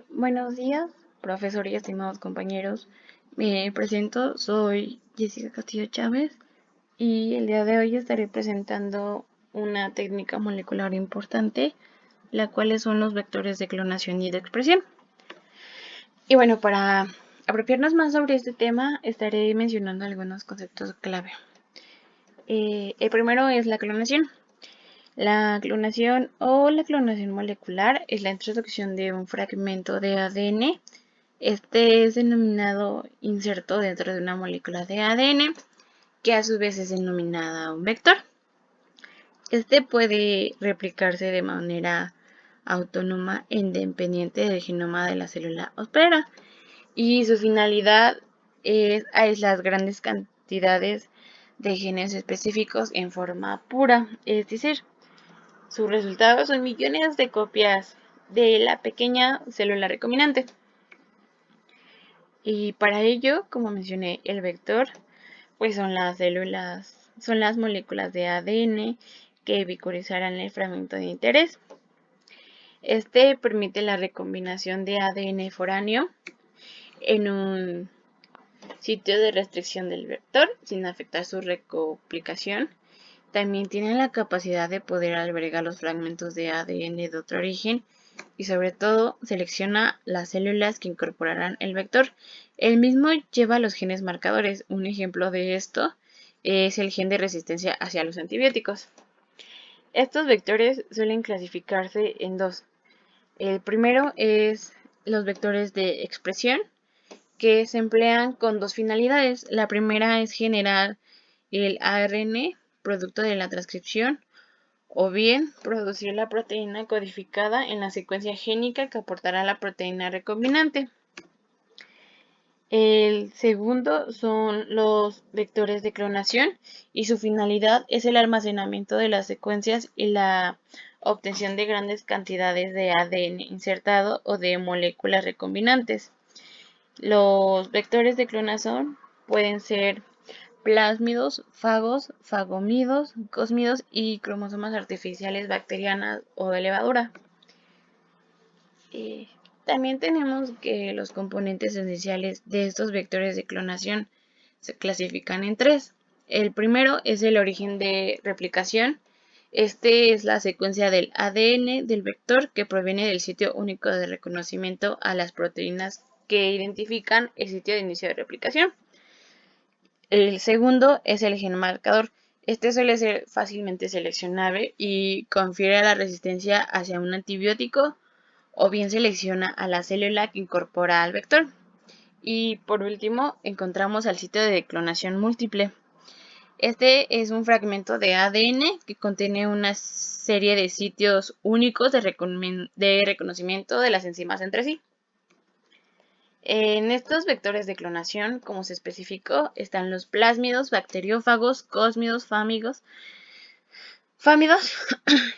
Buenos días, profesor y estimados compañeros. Me presento, soy Jessica Castillo Chávez y el día de hoy estaré presentando una técnica molecular importante, la cual son los vectores de clonación y de expresión. Y bueno, para apropiarnos más sobre este tema, estaré mencionando algunos conceptos clave. El primero es la clonación. La clonación o la clonación molecular es la introducción de un fragmento de ADN. Este es denominado inserto dentro de una molécula de ADN, que a su vez es denominada un vector. Este puede replicarse de manera autónoma e independiente del genoma de la célula hospedera, y su finalidad es aislar grandes cantidades de genes específicos en forma pura, es decir, sus resultados son millones de copias de la pequeña célula recombinante. Y para ello, como mencioné, el vector, pues son las moléculas de ADN que bicurizarán el fragmento de interés. Este permite la recombinación de ADN foráneo en un sitio de restricción del vector sin afectar su recoplicación. También tiene la capacidad de poder albergar los fragmentos de ADN de otro origen y sobre todo selecciona las células que incorporarán el vector. El mismo lleva los genes marcadores. Un ejemplo de esto es el gen de resistencia hacia los antibióticos. Estos vectores suelen clasificarse en dos. El primero es los vectores de expresión, que se emplean con dos finalidades. La primera es generar el ARN, producto de la transcripción, o bien producir la proteína codificada en la secuencia génica que aportará la proteína recombinante. El segundo son los vectores de clonación y su finalidad es el almacenamiento de las secuencias y la obtención de grandes cantidades de ADN insertado o de moléculas recombinantes. Los vectores de clonación pueden ser plásmidos, fagos, fagómidos, cósmidos y cromosomas artificiales bacterianas o de levadura. También tenemos que los componentes esenciales de estos vectores de clonación se clasifican en tres. El primero es el origen de replicación. Este es la secuencia del ADN del vector que proviene del sitio único de reconocimiento a las proteínas que identifican el sitio de inicio de replicación. El segundo es el gen marcador. Este suele ser fácilmente seleccionable y confiere la resistencia hacia un antibiótico o bien selecciona a la célula que incorpora al vector. Y por último, encontramos al sitio de clonación múltiple. Este es un fragmento de ADN que contiene una serie de sitios únicos de reconocimiento de las enzimas entre sí. En estos vectores de clonación, como se especificó, están los plásmidos, bacteriófagos, cósmidos, fámidos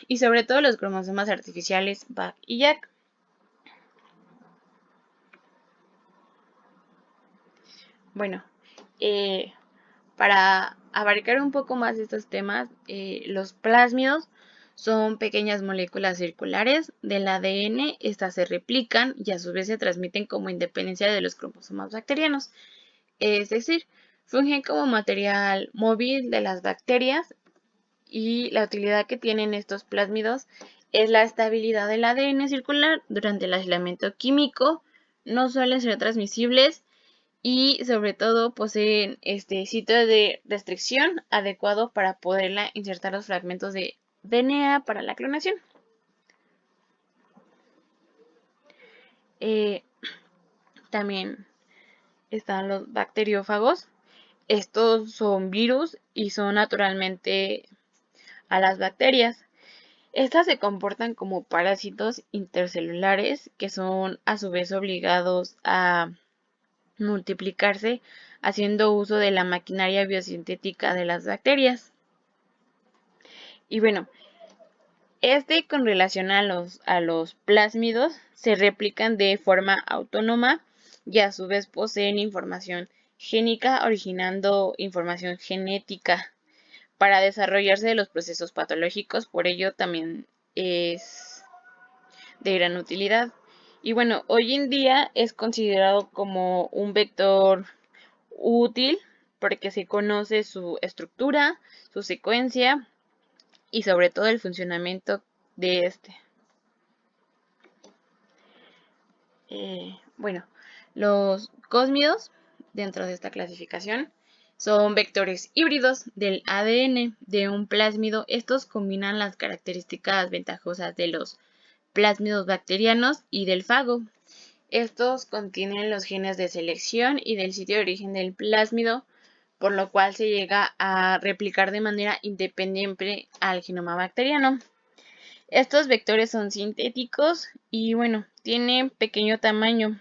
y sobre todo los cromosomas artificiales BAC y YAC. Bueno, para abarcar un poco más de estos temas, los plásmidos son pequeñas moléculas circulares del ADN. Estas se replican y a su vez se transmiten como independencia de los cromosomas bacterianos. Es decir, fungen como material móvil de las bacterias y la utilidad que tienen estos plásmidos es la estabilidad del ADN circular durante el aislamiento químico. No suelen ser transmisibles y sobre todo poseen este sitio de restricción adecuado para poderla insertar los fragmentos de DNA para la clonación. También están los bacteriófagos. Estos son virus y son naturalmente a las bacterias. Estas se comportan como parásitos intercelulares que son a su vez obligados a multiplicarse haciendo uso de la maquinaria biosintética de las bacterias. Y bueno, con relación a los plásmidos se replican de forma autónoma y a su vez poseen información génica originando información genética para desarrollarse de los procesos patológicos, por ello también es de gran utilidad. Y bueno, hoy en día es considerado como un vector útil porque se conoce su estructura, su secuencia y sobre todo el funcionamiento de este. Bueno, los cósmidos dentro de esta clasificación son vectores híbridos del ADN de un plásmido. Estos combinan las características ventajosas de los plásmidos bacterianos y del fago. Estos contienen los genes de selección y del sitio de origen del plásmido, por lo cual se llega a replicar de manera independiente al genoma bacteriano. Estos vectores son sintéticos y bueno, tienen pequeño tamaño.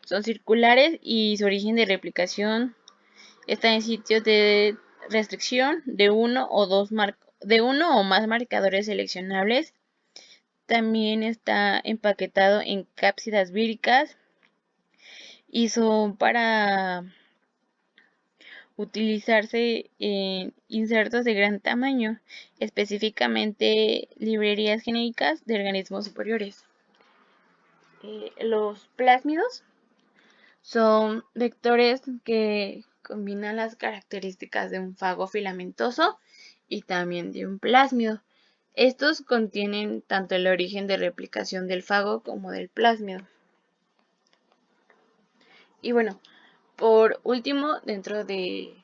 Son circulares y su origen de replicación está en sitios de restricción de uno o más marcadores seleccionables. También está empaquetado en cápsidas víricas y son para utilizarse en insertos de gran tamaño, específicamente librerías genéricas de organismos superiores. Los plásmidos son vectores que combinan las características de un fago filamentoso y también de un plásmido. Estos contienen tanto el origen de replicación del fago como del plásmido. Y bueno, por último, dentro de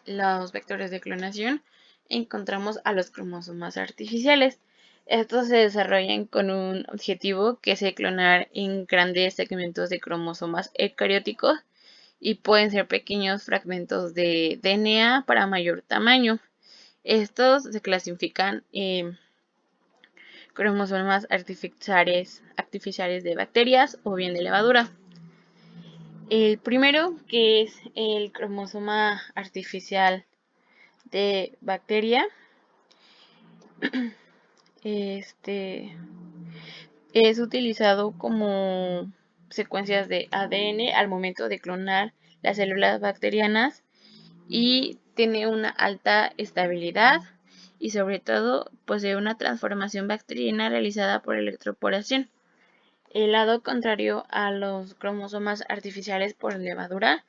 los vectores de clonación, encontramos a los cromosomas artificiales. Estos se desarrollan con un objetivo que es clonar en grandes segmentos de cromosomas eucarióticos y pueden ser pequeños fragmentos de DNA para mayor tamaño. Estos se clasifican en cromosomas artificiales de bacterias o bien de levadura. El primero, que es el cromosoma artificial de bacteria, es utilizado como secuencias de ADN al momento de clonar las células bacterianas y tiene una alta estabilidad y sobre todo posee una transformación bacteriana realizada por electroporación. El lado contrario a los cromosomas artificiales por levadura,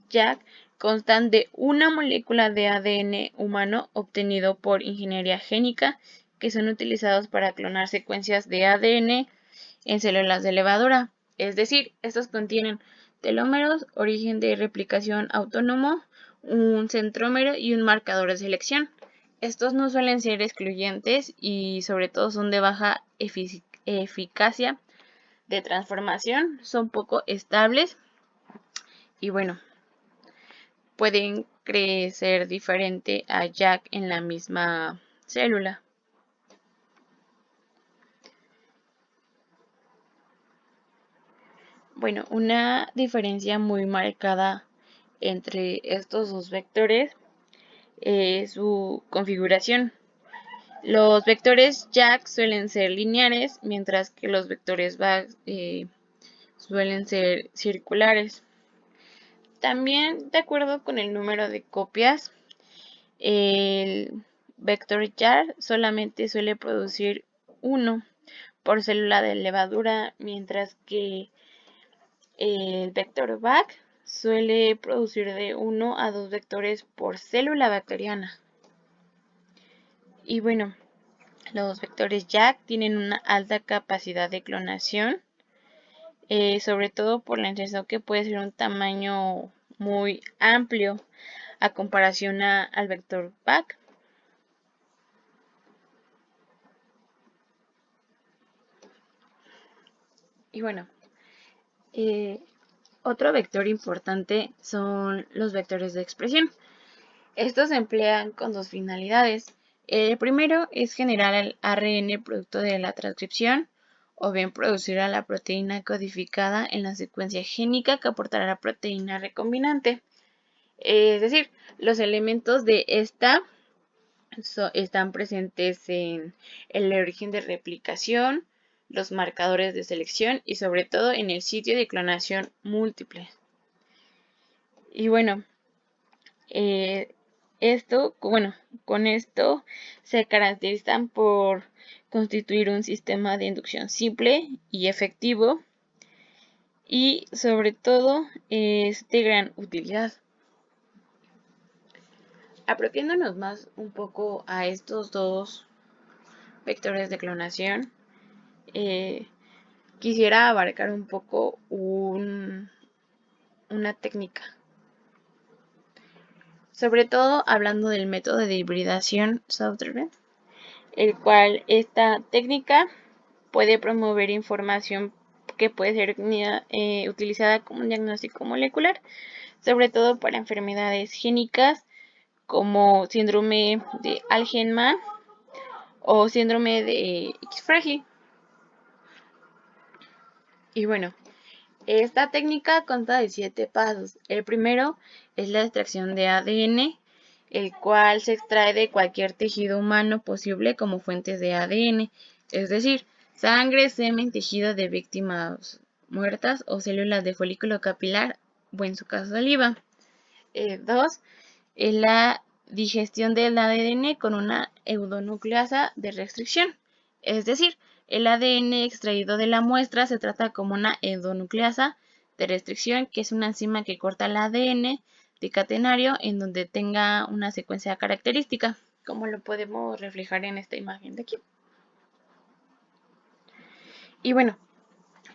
ya constan de una molécula de ADN humano obtenido por ingeniería génica que son utilizados para clonar secuencias de ADN en células de levadura. Es decir, estos contienen telómeros, origen de replicación autónomo, un centrómero y un marcador de selección. Estos no suelen ser excluyentes y sobre todo son de baja eficacia de transformación, son poco estables y bueno, pueden crecer diferente a Jack en la misma célula. Bueno, una diferencia muy marcada entre estos dos vectores es su configuración. Los vectores Jack suelen ser lineares, mientras que los vectores Bag suelen ser circulares. También, de acuerdo con el número de copias, el vector Jack solamente suele producir uno por célula de levadura, mientras que el vector Bag suele producir de 1 a 2 vectores por célula bacteriana. Y bueno, los vectores Jack tienen una alta capacidad de clonación, sobre todo por la intención que puede ser un tamaño muy amplio a comparación al vector Bag. Y bueno, otro vector importante son los vectores de expresión. Estos se emplean con dos finalidades. El primero es generar el ARN producto de la transcripción o bien producir a la proteína codificada en la secuencia génica que aportará la proteína recombinante. Es decir, los elementos de esta están presentes en el origen de replicación, los marcadores de selección y sobre todo en el sitio de clonación múltiple. Y bueno, Con esto se caracterizan por constituir un sistema de inducción simple y efectivo y sobre todo es de gran utilidad. Apropiándonos más un poco a estos dos vectores de clonación, eh, quisiera abarcar un poco una técnica, sobre todo hablando del método de hibridación Southern, el cual esta técnica puede promover información que puede ser utilizada como un diagnóstico molecular, sobre todo para enfermedades génicas como síndrome de Algenman o síndrome de X frágil. Y bueno, esta técnica consta de 7 pasos. El primero es la extracción de ADN, el cual se extrae de cualquier tejido humano posible como fuentes de ADN, es decir, sangre, semen, tejido de víctimas muertas o células de folículo capilar o en su caso saliva. 2. Es la digestión del ADN con una endonucleasa de restricción, es decir, el ADN extraído de la muestra se trata como una endonucleasa de restricción, que es una enzima que corta el ADN de catenario en donde tenga una secuencia característica, como lo podemos reflejar en esta imagen de aquí. Y bueno,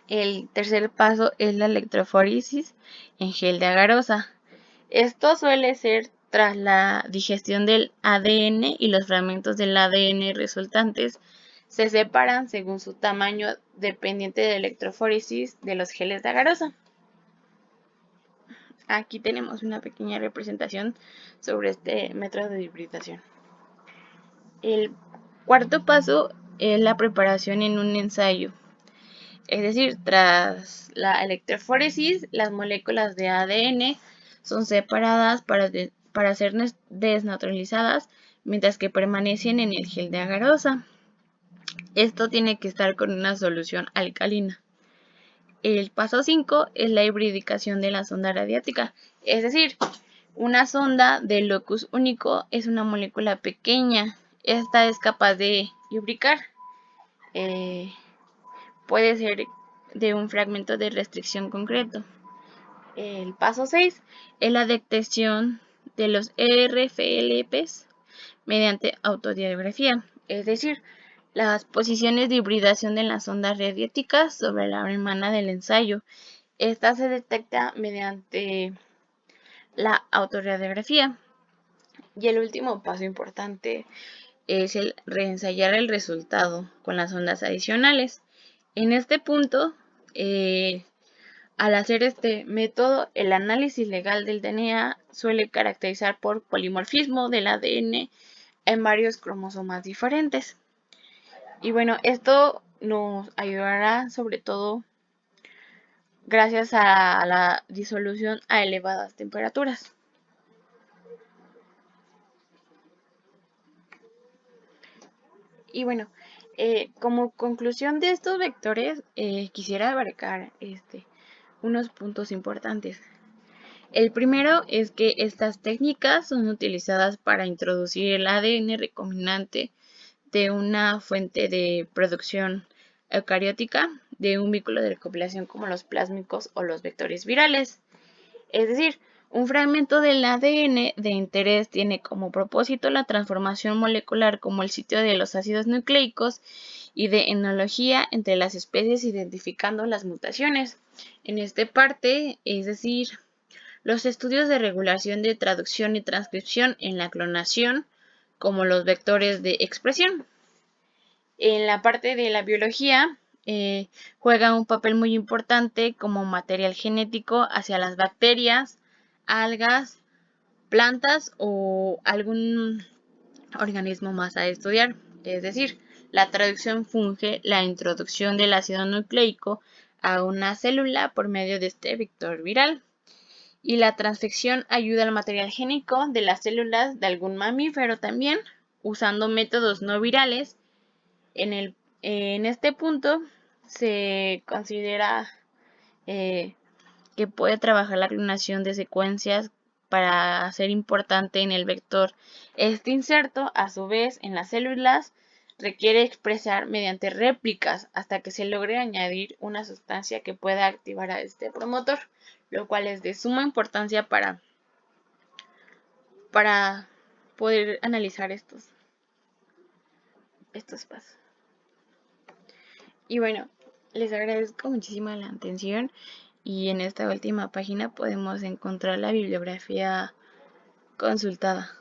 el tercer paso es la electroforesis en gel de agarosa. Esto suele ser tras la digestión del ADN y los fragmentos del ADN resultantes se separan según su tamaño dependiente de la electroforesis de los geles de agarosa. Aquí tenemos una pequeña representación sobre este método de hibridación. El cuarto paso es la preparación en un ensayo. Es decir, tras la electroforesis, las moléculas de ADN son separadas para ser desnaturalizadas, mientras que permanecen en el gel de agarosa. Esto tiene que estar con una solución alcalina. El paso 5 es la hibridización de la sonda radiática, es decir, una sonda de locus único es una molécula pequeña. Esta es capaz de hibricar. Puede ser de un fragmento de restricción concreto. El paso 6 es la detección de los RFLPs mediante autodiografía, es decir, las posiciones de hibridación de las ondas radiáticas sobre la membrana del ensayo. Esta se detecta mediante la autoradiografía. Y el último paso importante es el reensayar el resultado con las ondas adicionales. En este punto, al hacer este método, el análisis legal del DNA suele caracterizar por polimorfismo del ADN en varios cromosomas diferentes. Y bueno, esto nos ayudará sobre todo gracias a la disolución a elevadas temperaturas. Y bueno, como conclusión de estos vectores, quisiera abarcar unos puntos importantes. El primero es que estas técnicas son utilizadas para introducir el ADN recombinante de una fuente de producción eucariótica de un vínculo de recopilación como los plásmicos o los vectores virales. Es decir, un fragmento del ADN de interés tiene como propósito la transformación molecular como el sitio de los ácidos nucleicos y de enología entre las especies identificando las mutaciones. En esta parte, es decir, los estudios de regulación de traducción y transcripción en la clonación, como los vectores de expresión. En la parte de la biología, juega un papel muy importante como material genético hacia las bacterias, algas, plantas o algún organismo más a estudiar. Es decir, la traducción funge la introducción del ácido nucleico a una célula por medio de este vector viral. Y la transfección ayuda al material génico de las células de algún mamífero también, usando métodos no virales. En este punto se considera que puede trabajar la clonación de secuencias para ser importante en el vector. Este inserto, a su vez, en las células requiere expresar mediante réplicas hasta que se logre añadir una sustancia que pueda activar a este promotor, lo cual es de suma importancia para poder analizar estos pasos. Y bueno, les agradezco muchísimo la atención y en esta última página podemos encontrar la bibliografía consultada.